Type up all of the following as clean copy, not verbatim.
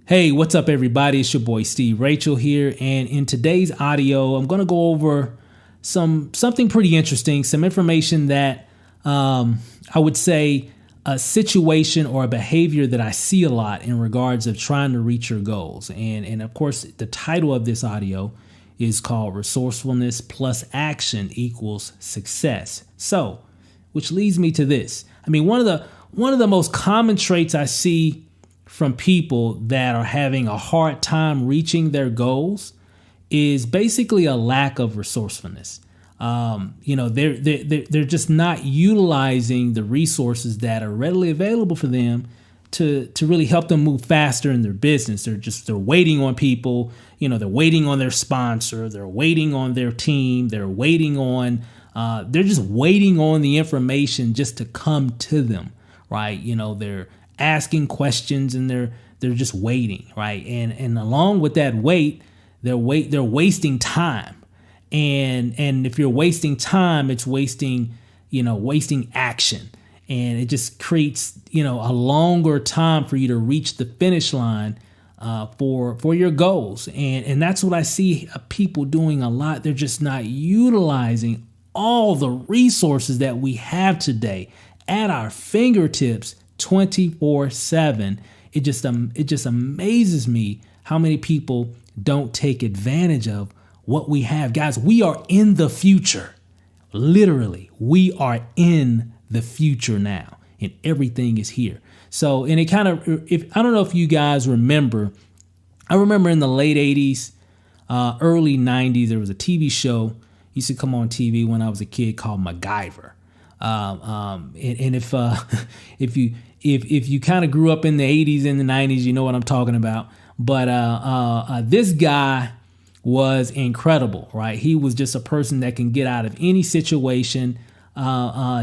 Hey, what's up, everybody? It's your boy Steve Rachel here, and in today's audio, I'm going to go over something pretty interesting, some information that I would say a situation or a behavior that I see a lot in regards of trying to reach your goals. And of course, the title of this audio is called Resourcefulness plus Action equals Success. So, which leads me to this. I mean, one of the most common traits I see from people that are having a hard time reaching their goals is basically a lack of resourcefulness. They're just not utilizing the resources that are readily available for them to really help them move faster in their business. They're waiting on people, they're waiting on their sponsor, they're waiting on their team, they're just waiting on the information just to come to them, right? They're asking questions and they're just waiting, right? And along with that wait, they're wasting time. And if you're wasting time, it's wasting action. And it just creates, a longer time for you to reach the finish line for your goals. And that's what I see people doing a lot. They're just not utilizing all the resources that we have today at our fingertips 24/7. It just amazes me how many people don't take advantage of what we have. Guys, we are in the future. Literally, we are in the future now, and everything is here. So, and it kind of, I don't know if you guys remember, I remember in the late 80s, early 90s, there was a TV show used to come on TV when I was a kid called MacGyver. And if you kind of grew up in the 80s and the 90s, you know what I'm talking about. But this guy was incredible, right? He was just a person that can get out of any situation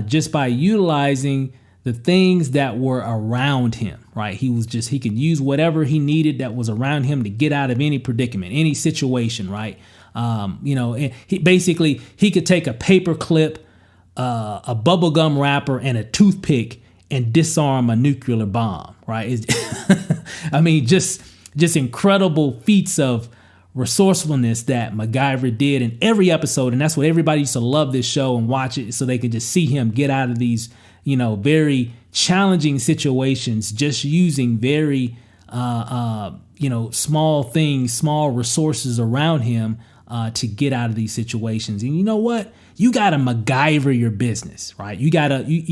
just by utilizing the things that were around him, right? He could use whatever he needed that was around him to get out of any predicament, any situation, right? He could take a paper clip, a bubblegum wrapper, and a toothpick and disarm a nuclear bomb, right? I mean, just incredible feats of resourcefulness that MacGyver did in every episode. And that's what everybody used to love this show and watch it so they could just see him get out of these, very challenging situations, just using very, small things, small resources around him to get out of these situations. And you know what? You got to MacGyver your business, right? You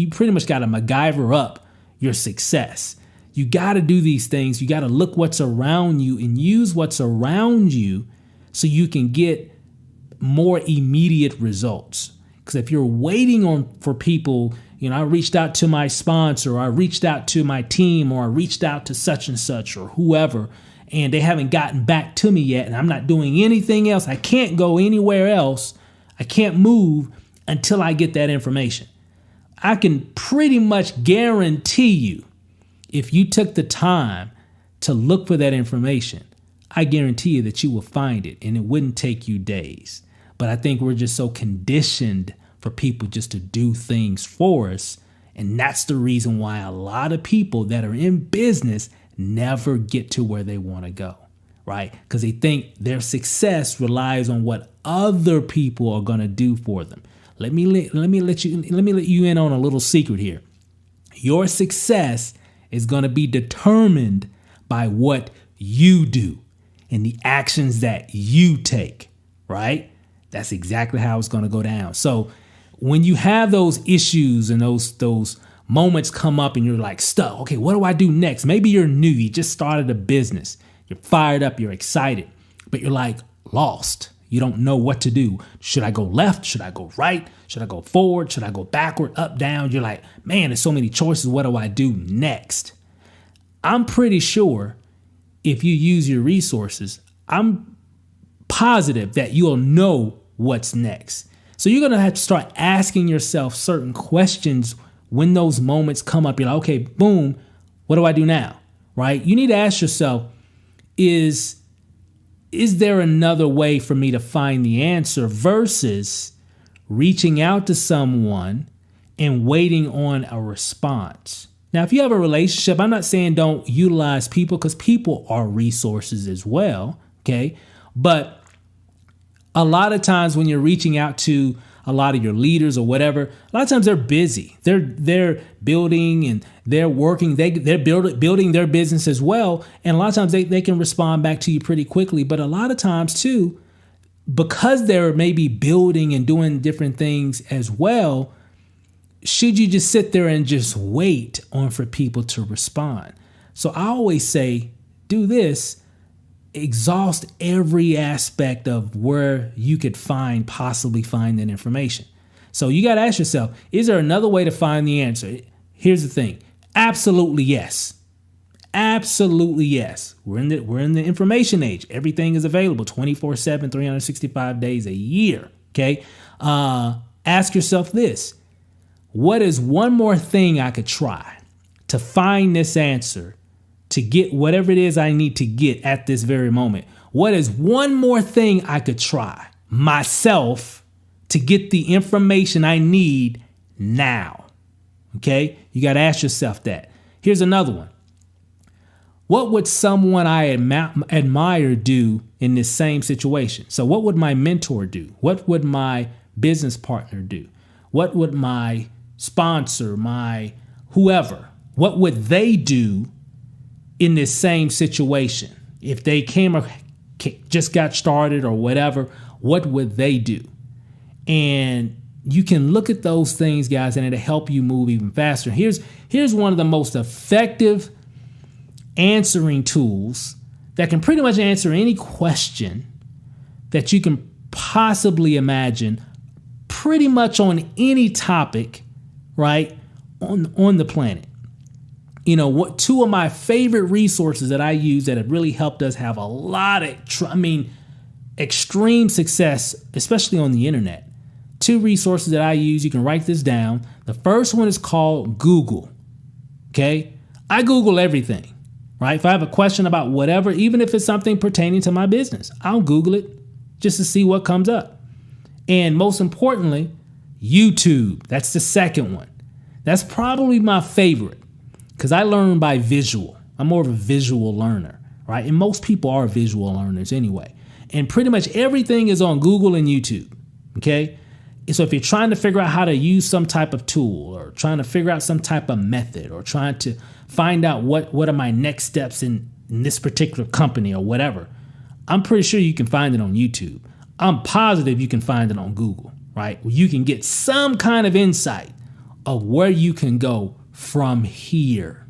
pretty much got to MacGyver up your success. You got to do these things. You got to look what's around you and use what's around you so you can get more immediate results. Because if you're waiting for people, I reached out to my sponsor, or I reached out to my team, or I reached out to such and such or whoever, and they haven't gotten back to me yet, and I'm not doing anything else. I can't go anywhere else. I can't move until I get that information. I can pretty much guarantee you, if you took the time to look for that information, I guarantee you that you will find it, and it wouldn't take you days. But I think we're just so conditioned for people just to do things for us. And that's the reason why a lot of people that are in business never get to where they want to go, right? Because they think their success relies on what other people are going to do for them. Let me let you in on a little secret here. Your success is going to be determined by what you do and the actions that you take, right? That's exactly how it's going to go down. So when you have those issues and those moments come up and you're like stuck, okay, what do I do next? Maybe you're new, you just started a business, you're fired up, you're excited, but you're like lost. You don't know what to do. Should I go left? Should I go right? Should I go forward? Should I go backward, up, down? You're like, man, there's so many choices. What do I do next? I'm pretty sure if you use your resources, I'm positive that you'll know what's next. So you're going to have to start asking yourself certain questions when those moments come up. You're like, okay, boom, what do I do now? Right? You need to ask yourself, is there another way for me to find the answer versus reaching out to someone and waiting on a response, Now, if you have a relationship, I'm not saying don't utilize people, because people are resources as well. Okay. But a lot of times when you're reaching out to a lot of your leaders or whatever, a lot of times they're busy. They're building and they're working. They're building their business as well. And a lot of times they can respond back to you pretty quickly. But a lot of times too, because they're maybe building and doing different things as well, should you just sit there and just wait on for people to respond? So I always say, do this. Exhaust every aspect of where you could possibly find that information. So you got to ask yourself, is there another way to find the answer? Here's the thing. Absolutely yes. Absolutely yes. We're in the information age. Everything is available 24/7, 365 days a year. Okay. Ask yourself this. What is one more thing I could try to find this answer, to get whatever it is I need to get at this very moment? What is one more thing I could try myself to get the information I need now? Okay. You got to ask yourself that. Here's another one. What would someone I admire do in this same situation? So what would my mentor do? What would my business partner do? What would my sponsor, my whoever, what would they do in this same situation? If they just got started or whatever, what would they do? And you can look at those things, guys, and it'll help you move even faster. Here's one of the most effective answering tools that can pretty much answer any question that you can possibly imagine, pretty much on any topic, right, on the planet. You know, what two of my favorite resources that I use that have really helped us have a lot of, extreme success, especially on the internet. Two resources that I use, you can write this down. The first one is called Google. Okay. I Google everything, right? If I have a question about whatever, even if it's something pertaining to my business, I'll Google it just to see what comes up. And most importantly, YouTube. That's the second one. That's probably my favorite because I learn by visual. I'm more of a visual learner, right? And most people are visual learners anyway. And pretty much everything is on Google and YouTube, okay? And so if you're trying to figure out how to use some type of tool or trying to figure out some type of method or trying to find out what are my next steps in this particular company or whatever, I'm pretty sure you can find it on YouTube. I'm positive you can find it on Google, right? Where you can get some kind of insight of where you can go from here,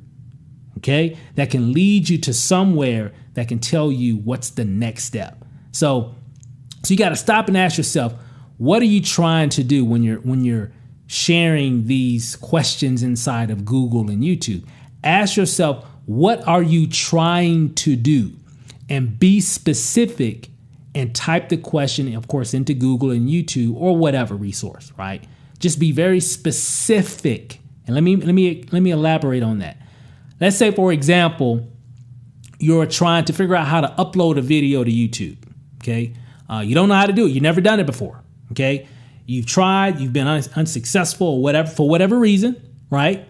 okay? That can lead you to somewhere that can tell you what's the next step. So you got to stop and ask yourself, what are you trying to do when you're sharing these questions inside of Google and YouTube? Ask yourself, what are you trying to do? And be specific and type the question, of course, into Google and YouTube or whatever resource, right? Just be very specific. And let me elaborate on that. Let's say, for example, you're trying to figure out how to upload a video to YouTube, okay? You don't know how to do it. You've never done it before, okay? You've tried, you've been unsuccessful or whatever, for whatever reason, right?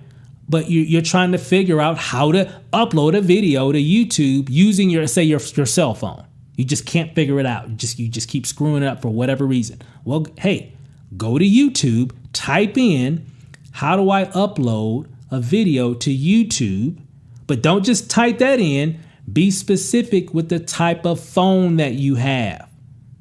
But you're trying to figure out how to upload a video to YouTube using your cell phone. You just can't figure it out. You just keep screwing it up for whatever reason. Well, hey, go to YouTube, type in, how do I upload a video to YouTube? But don't just type that in. Be specific with the type of phone that you have.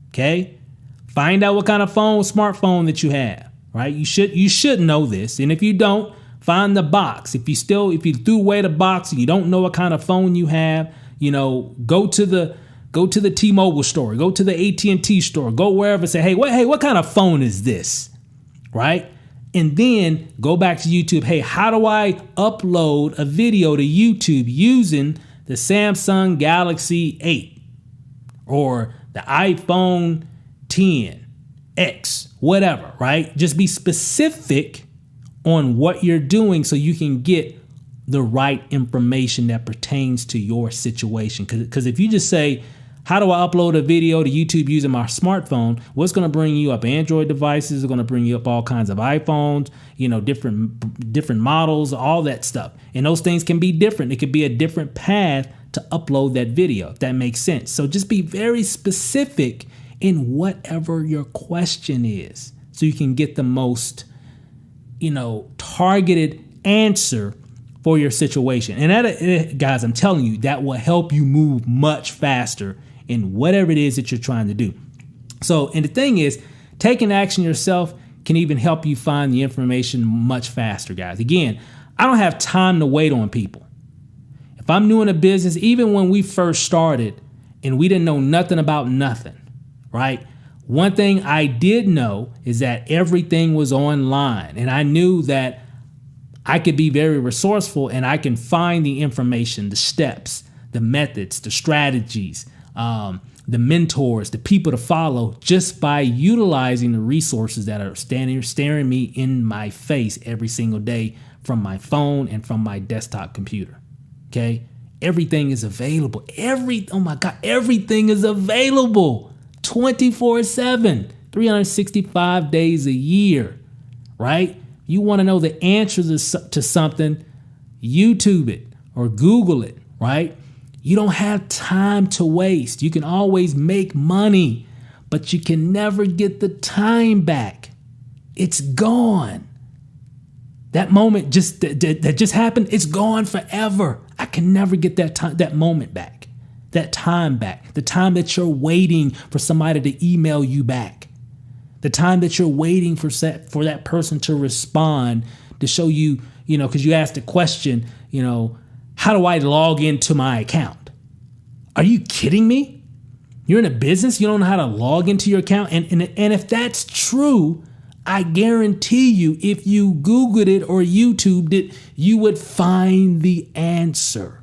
Okay? Find out what kind of smartphone that you have, right? You should know this. And if you don't, find the box. If you threw away the box and you don't know what kind of phone you have, go to the T-Mobile store, go to the AT&T store, go wherever, say, hey, what kind of phone is this? Right? And then go back to YouTube. Hey, how do I upload a video to YouTube using the Samsung Galaxy 8 or the iPhone 10X, whatever, right? Just be specific on what you're doing so you can get the right information that pertains to your situation. Because if you just say, How do I upload a video to YouTube using my smartphone? What's going to bring you up Android devices? It's going to bring you up all kinds of iPhones, different models, all that stuff. And those things can be different. It could be a different path to upload that video, if that makes sense. So just be very specific in whatever your question is so you can get the most, targeted answer for your situation. And that, guys, I'm telling you, that will help you move much faster in whatever it is that you're trying to do. So, and the thing is, taking action yourself can even help you find the information much faster, guys. Again, I don't have time to wait on people. If I'm doing a business, even when we first started and we didn't know nothing about nothing, right? One thing I did know is that everything was online, and I knew that I could be very resourceful and I can find the information, the steps, the methods, the strategies, the mentors, the people to follow just by utilizing the resources that are staring me in my face every single day from my phone and from my desktop computer. Okay. Everything is available. Everything is available 24/7, 365 days a year, right? You want to know the answer to something, YouTube it or Google it, right? You don't have time to waste. You can always make money, but you can never get the time back. It's gone. That moment that just happened, it's gone forever. I can never get that moment back, that time back, the time that you're waiting for somebody to email you back, the time that you're waiting for that person to respond to show you, because you asked a question, how do I log into my account? Are you kidding me? You're in a business, you don't know how to log into your account. And if that's true, I guarantee you, if you Googled it or YouTubed it, you would find the answer.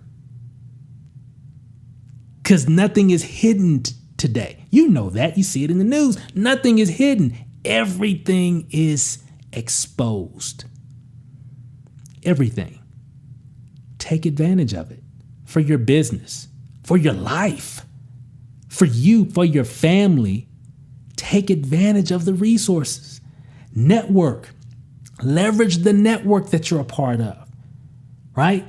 Because nothing is hidden today. You know that. You see it in the news. Nothing is hidden. Everything is exposed. Everything. Take advantage of it for your business, for your life, for you, for your family. Take advantage of the resources. Network. Leverage the network that you're a part of, right?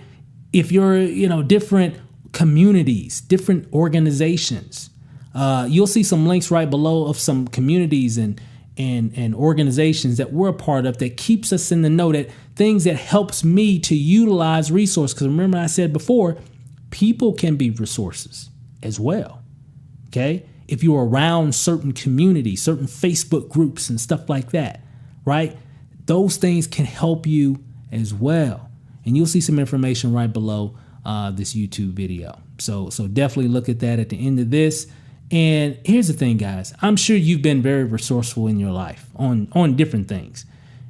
If you're, different communities, different organizations, you'll see some links right below of some communities and organizations that we're a part of that keeps us in the know, that things that helps me to utilize resources. Because remember I said before, people can be resources as well. Okay. If you're around certain communities, certain Facebook groups and stuff like that, right? Those things can help you as well. And you'll see some information right below this YouTube video. So definitely look at that at the end of this. And here's the thing, guys. I'm sure you've been very resourceful in your life on different things,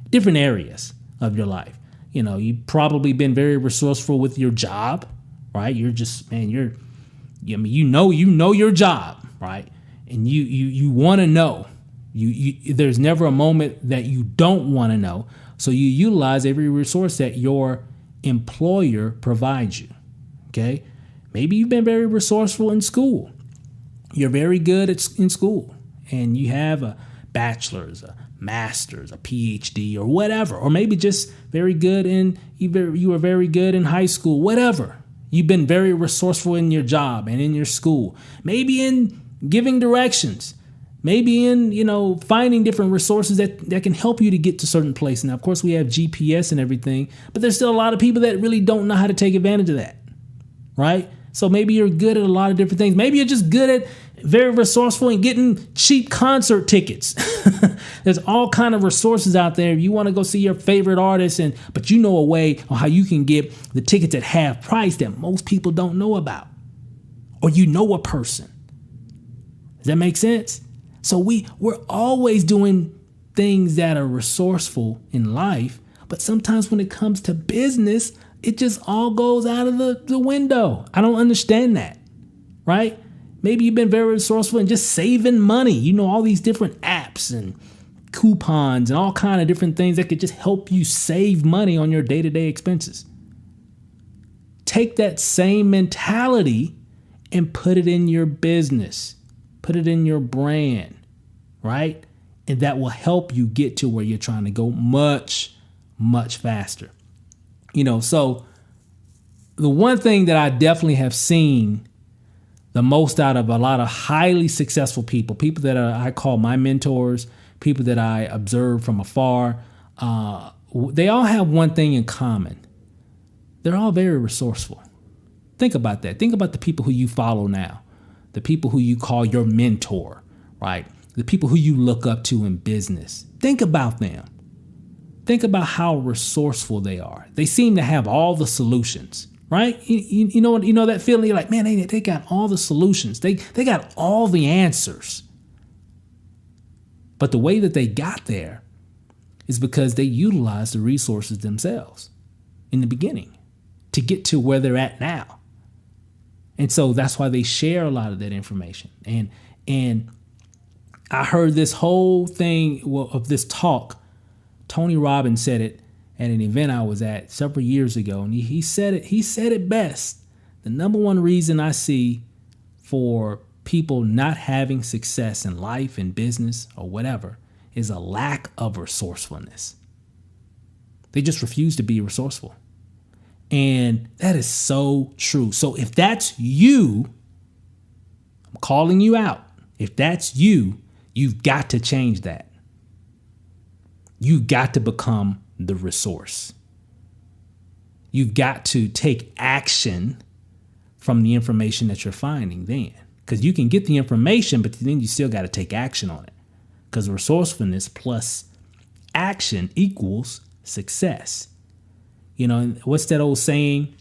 different areas of your life. You've probably been very resourceful with your job, right? You're just, you know your job, right? And you want to know. There's never a moment that you don't want to know. So you utilize every resource that your employer provides you. Okay. Maybe you've been very resourceful in school. You're very good in school and you have a bachelor's, a master's, a PhD or whatever, or maybe just very good you were very good in high school, whatever. You've been very resourceful in your job and in your school, maybe in giving directions, maybe in, finding different resources that can help you to get to certain places. Now, of course, we have GPS and everything, but there's still a lot of people that really don't know how to take advantage of that, right? So maybe you're good at a lot of different things. Maybe you're just good at very resourceful in getting cheap concert tickets. There's all kind of resources out there. If you want to go see your favorite artist, but you know a way on how you can get the tickets at half price that most people don't know about, or a person. Does that make sense? So we're always doing things that are resourceful in life, but sometimes when it comes to business, it just all goes out of the window. I don't understand that, right? Maybe you've been very resourceful in just saving money. All these different apps and coupons and all kind of different things that could just help you save money on your day-to-day expenses. Take that same mentality and put it in your business, put it in your brand, right? And that will help you get to where you're trying to go much, much faster. So the one thing that I definitely have seen the most out of a lot of highly successful people that I call my mentors, people that I observe from afar, they all have one thing in common. They're all very resourceful. Think about that. Think about the people who you follow now, the people who you call your mentor, right? The people who you look up to in business. Think about them. Think about how resourceful they are. They seem to have all the solutions, right? You know that feeling? You're like, man, they got all the solutions. They got all the answers. But the way that they got there is because they utilized the resources themselves in the beginning to get to where they're at now. And so that's why they share a lot of that information. And I heard this whole thing of this talk. Tony Robbins said it at an event I was at several years ago. And he said it best. The number one reason I see for people not having success in life and business or whatever is a lack of resourcefulness. They just refuse to be resourceful. And that is so true. So if that's you, I'm calling you out. If that's you, you've got to change that. You've got to become the resource. You've got to take action from the information that you're finding then. Because you can get the information, but then you still got to take action on it. Because resourcefulness plus action equals success. What's that old saying?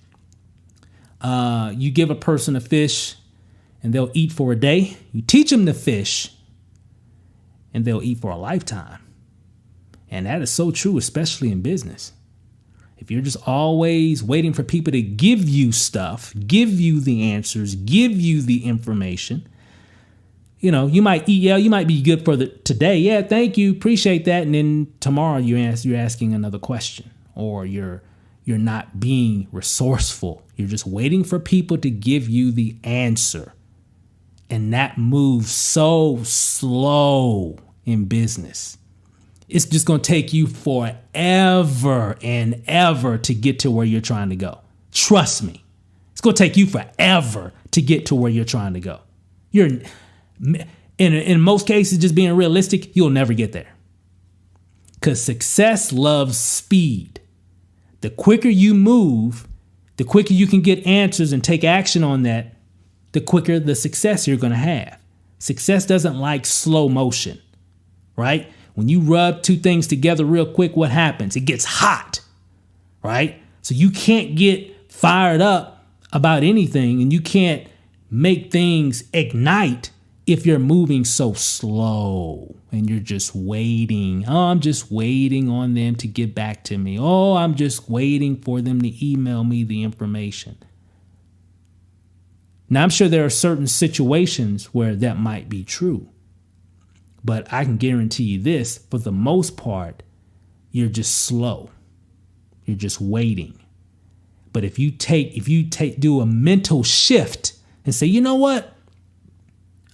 You give a person a fish and they'll eat for a day. You teach them to fish and they'll eat for a lifetime. And that is so true, especially in business. If you're just always waiting for people to give you stuff, give you the answers, give you the information, you might eat, you might be good for today. Yeah, thank you, appreciate that. And then tomorrow you're asking another question, or you're not being resourceful. You're just waiting for people to give you the answer. And that moves so slow in business. It's just going to take you forever and ever to get to where you're trying to go. Trust me. It's going to take you forever to get to where you're trying to go. In most cases, just being realistic, you'll never get there. Because success loves speed. The quicker you move, the quicker you can get answers and take action on that, the quicker the success you're going to have. Success doesn't like slow motion, right? When you rub two things together real quick, what happens? It gets hot, right? So you can't get fired up about anything, and you can't make things ignite if you're moving so slow and you're just waiting. Oh, I'm just waiting on them to get back to me. Oh, I'm just waiting for them to email me the information. Now, I'm sure there are certain situations where that might be true. But I can guarantee you this, for the most part, you're just slow. You're just waiting. But if you do a mental shift and say, you know what?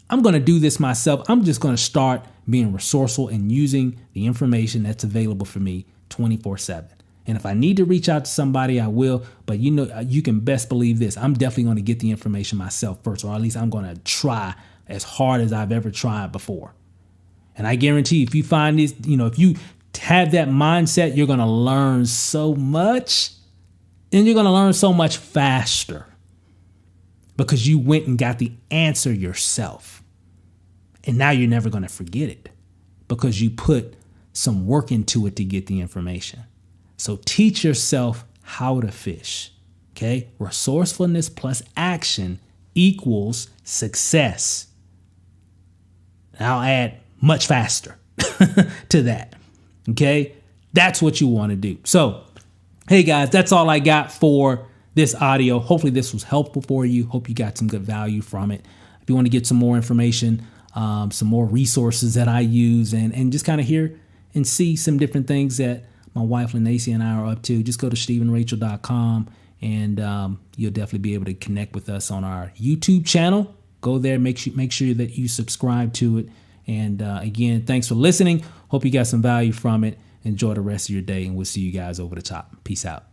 I'm going to do this myself. I'm just going to start being resourceful and using the information that's available for me 24/7. And if I need to reach out to somebody, I will. But you can best believe this. I'm definitely going to get the information myself first, or at least I'm going to try as hard as I've ever tried before. And I guarantee if you find this, if you have that mindset, you're going to learn so much, and you're going to learn so much faster because you went and got the answer yourself. And now you're never going to forget it because you put some work into it to get the information. So teach yourself how to fish. Okay. Resourcefulness plus action equals success. And I'll add much faster to that. Okay. That's what you want to do. So, hey guys, that's all I got for this audio. Hopefully this was helpful for you. Hope you got some good value from it. If you want to get some more information, some more resources that I use and just kind of hear and see some different things that my wife LANACIA and I are up to, just go to StephenRachel.com And you'll definitely be able to connect with us on our YouTube channel. Go there, make sure that you subscribe to it. And again, thanks for listening. Hope you got some value from it. Enjoy the rest of your day, and we'll see you guys over the top. Peace out.